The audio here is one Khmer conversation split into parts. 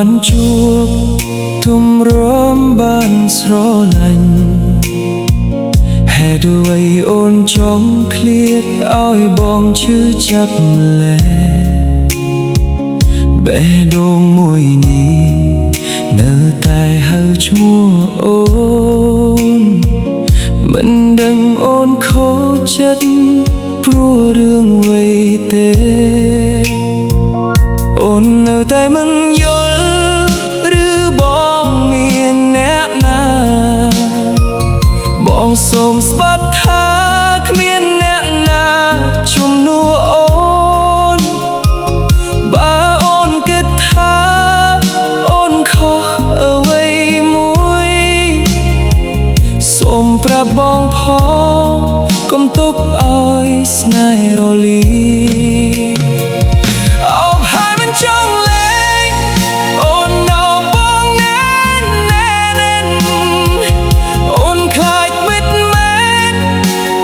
បានជួបទុំរំបានស្រឡាញ់ហេតុអ្វីអូនចង់ឃ្លាតឲ្យបងឈឺចាប់ម្ល៉េះបេះដូងមួយនេះនៅតែហៅឈ្មោះអូនមិនដឹងអូនខូចចិត្តព្រោះរឿងអ្វីទេអូននៅតែមិនយល់ឬបងមានអ្នកណាបងសូមស្បត់ថាគ្មានអ្នកណាជំនួសអូនបើអូនគិតថាអូនខុសអ្វីមួយសូមប្រាប់បងផងកុំទុកឲ្យស្នេហ៍រលាចង់លេងអូននៅបងណែនអូនខ្លាចមិត្តមែន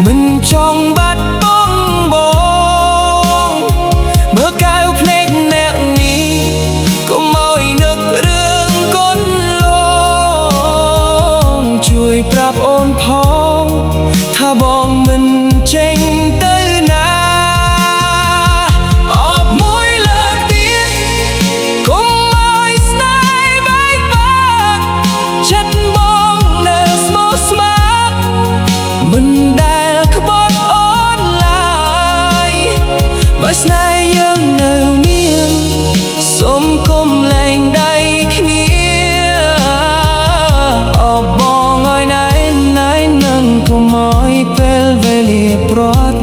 មិនចង់បាត់បង់បងមើលកៅភ្នែកអ្នកនេះកុំឲ្យនឹករឿងកូនលងជួយប្រាប់អូនផងថាបងមិនចេញទៅណាស្នេហ៍យើងនៅមានសូមកុំលែងដៃគ្នាអបបងឲ្យណែនឹងកុំឲ្យពេលវេលាប្រត់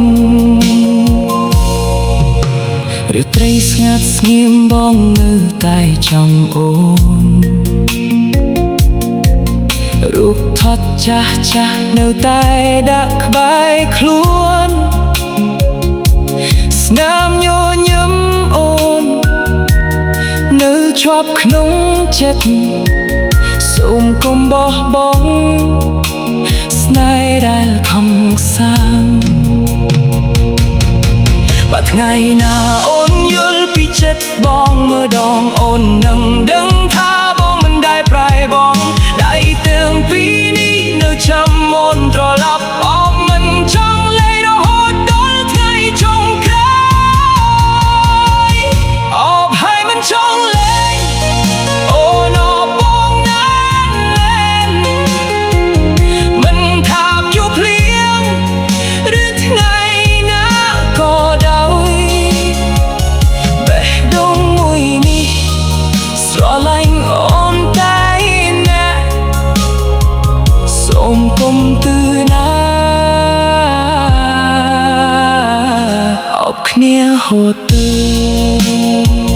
រាត្រីស្ងាត់ស្ងៀមបងនៅតែចង់អូនរូបថតចាស់នៅតែដាក់ក្បែរខ្លួនស្នាមញញឹមអូននៅជាប់ក្នុងចិត្តសូមកុំបោះបង់ស្នេហ៍ដែលខំសាងបើថ្ងៃណាអូនយល់ពីចិត្តបងម្ដងអូននឹងដឹងថាបងមិនដែលប្រែបងដៃទាំងពីរនេះនៅចាំអូនត្រឡប់អមមិនចង់លេងរហូតដល់ថ្ងៃចុងក្រោយចង់លេងអូនអបបងណែនមិនថាជួបភ្លៀងឬថ្ងៃណាក៏ដោយបេះដូងមួយនេះស្រឡាញ់អូនតែណាសូមកុំទឿណាអបគ្នាហូតទៅ